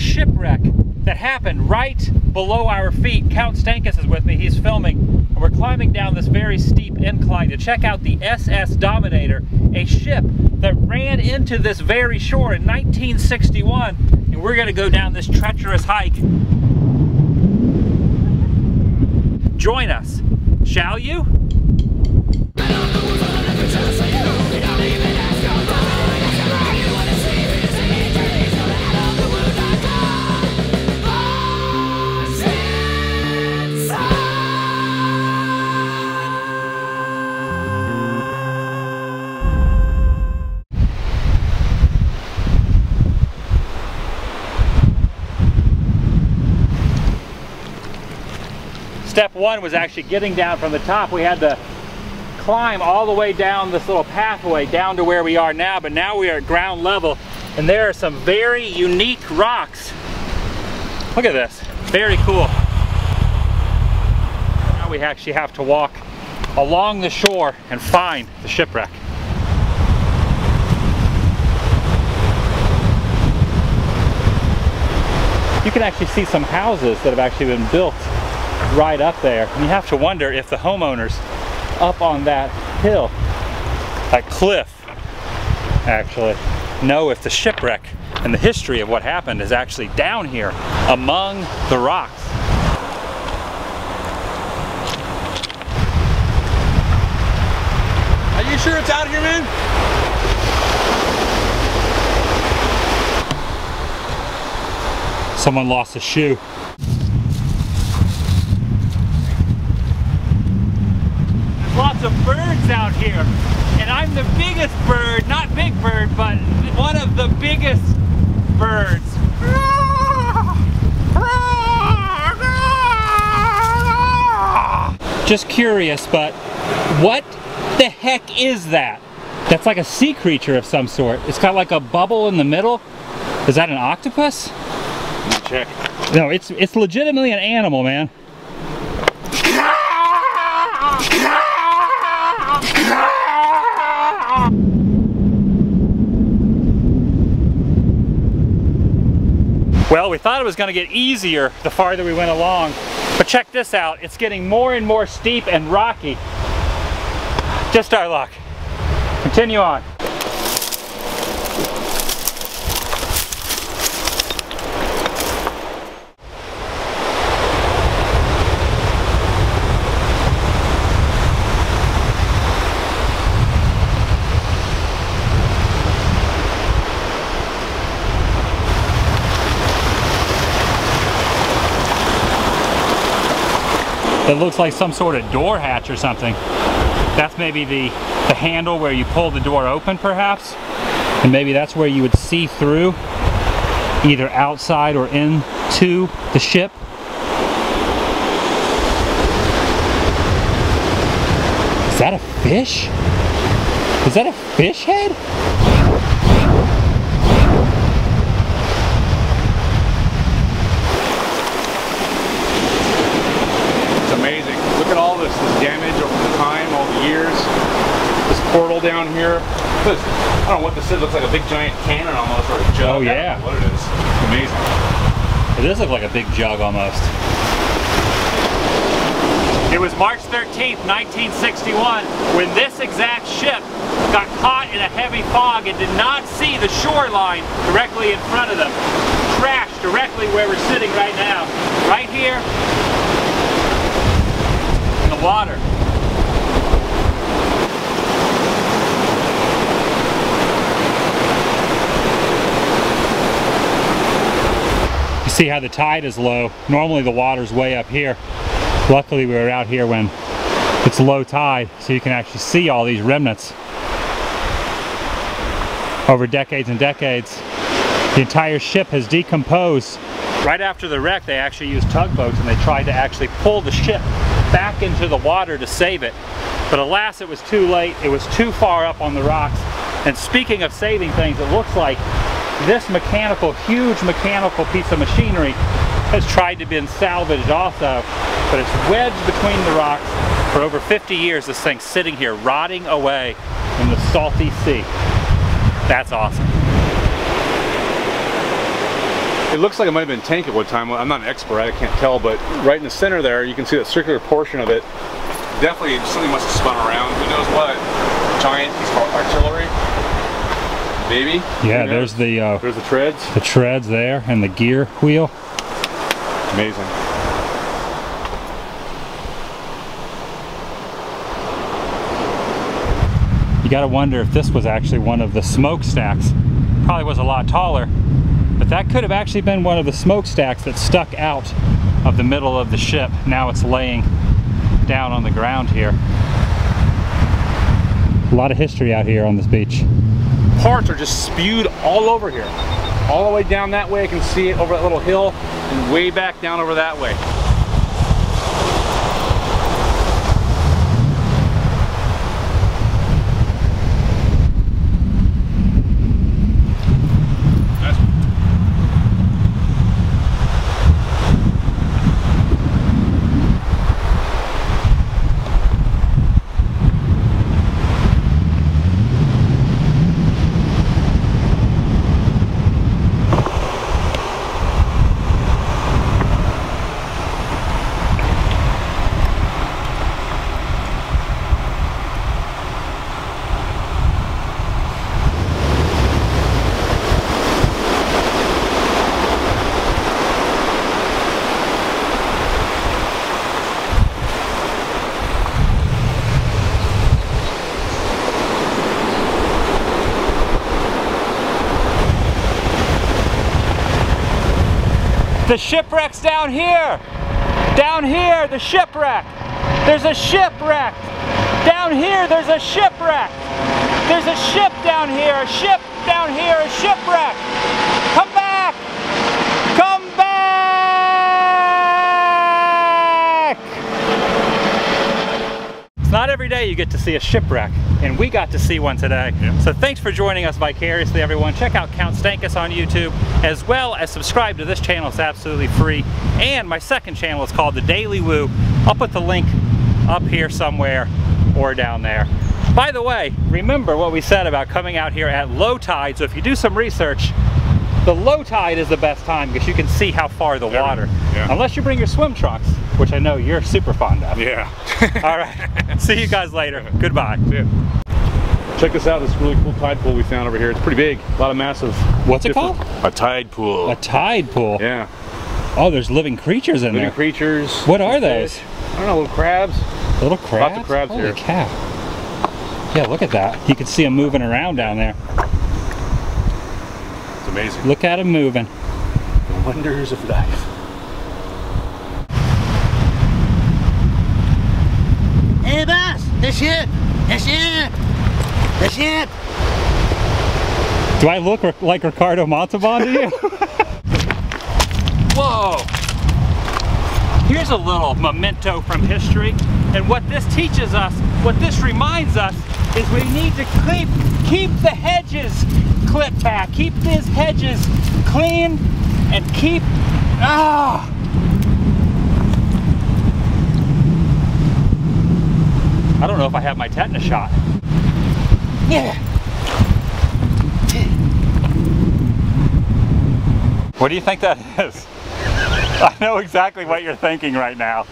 shipwreck that happened right below our feet. Count Stankus is with me, he's filming, and we're climbing down this very steep incline to check out the SS Dominator, a ship that ran into this very shore in 1961, and we're gonna go down this treacherous hike. Join us, shall you? Step one was actually getting down from the top. We had to climb all the way down this little pathway down to where we are now, but now we are at ground level and there are some very unique rocks. Look at this, very cool. Now we actually have to walk along the shore and find the shipwreck. You can actually see some houses that have actually been built right up there, and you have to wonder if the homeowners up on that hill, that cliff, actually know if the shipwreck and the history of what happened is actually down here among the rocks. Are you sure it's out here, man? Someone lost a shoe. Lots of birds out here, and I'm the biggest bird, not big bird, but one of the biggest birds. Just curious, but what the heck is that? That's like a sea creature of some sort. It's got like a bubble in the middle. Is that an octopus? Let me check. No, it's legitimately an animal, man. Well, we thought it was going to get easier the farther we went along, but check this out. It's getting more and more steep and rocky. Just our luck. Continue on. It looks like some sort of door hatch or something. That's maybe the handle where you pull the door open, perhaps. And maybe that's where you would see through, either outside or into the ship. Is that a fish? Is that a fish head? Look at all this damage over the time, all the years. This portal down here. I don't know what this is. It looks like a big giant cannon almost, or a jug. Oh yeah. I don't know what it is. It's amazing. It does look like a big jug almost. It was March 13th, 1961, when this exact ship got caught in a heavy fog and did not see the shoreline directly in front of them. Crashed directly where we're sitting right now. Right here. Water. You see how the tide is low. Normally the water's way up here. Luckily we were out here when it's low tide, so you can actually see all these remnants. Over decades and decades, the entire ship has decomposed. Right after the wreck, they actually used tugboats and they tried to actually pull the ship back into the water to save it. But alas, it was too late. It was too far up on the rocks. And speaking of saving things, it looks like this huge mechanical piece of machinery has tried to be salvaged also, but it's wedged between the rocks. For over 50 years, this thing's sitting here rotting away in the salty sea. That's awesome. It looks like it might have been tank at one time. I'm not an expert, I can't tell, but right in the center there, you can see that circular portion of it. Definitely something must have spun around. Who knows what? Giant piece of artillery. Maybe. Yeah, there's the treads. The treads there, and the gear wheel. Amazing. You gotta wonder if this was actually one of the smokestacks. Probably was a lot taller, but that could have actually been one of the smokestacks that stuck out of the middle of the ship. Now it's laying down on the ground here. A lot of history out here on this beach. Parts are just spewed all over here. All the way down that way, I can see it over that little hill, and way back down over that way. The shipwreck's down here! Down here, the shipwreck! There's a shipwreck! Down here, there's a shipwreck! There's a ship down here, a ship down here, a shipwreck! Come back! Come back! It's not every day you get to see a shipwreck, and we got to see one today. Yeah. So thanks for joining us vicariously, everyone. Check out Count Stankus on YouTube, as well as subscribe to this channel. It's absolutely free. And my second channel is called The Daily Woo. I'll put the link up here somewhere or down there. By the way, remember what we said about coming out here at low tide. So if you do some research, the low tide is the best time because you can see how far the water. Yeah. Unless you bring your swim trunks, which I know you're super fond of. Yeah. All right. See you guys later. Goodbye. See ya. Check this out, this really cool tide pool we found over here. It's pretty big, a lot of massive. What's it called? A tide pool. A tide pool? Yeah. Oh, there's living creatures in there. Living creatures. What are those? I don't know, little crabs. Little crabs? Lots of crabs Holy here. cow. Yeah, look at that. You can see them moving around down there. It's amazing. Look at them moving. The wonders of life. Hey boss, the ship! The ship! The ship! Do I look like Ricardo Montalban to you? Whoa! Here's a little memento from history, and what this teaches us, what this reminds us, is we need to keep the hedges clipped back, keep these hedges clean, and keep, I don't know if I have my tetanus shot. Yeah! What do you think that is? I know exactly what you're thinking right now.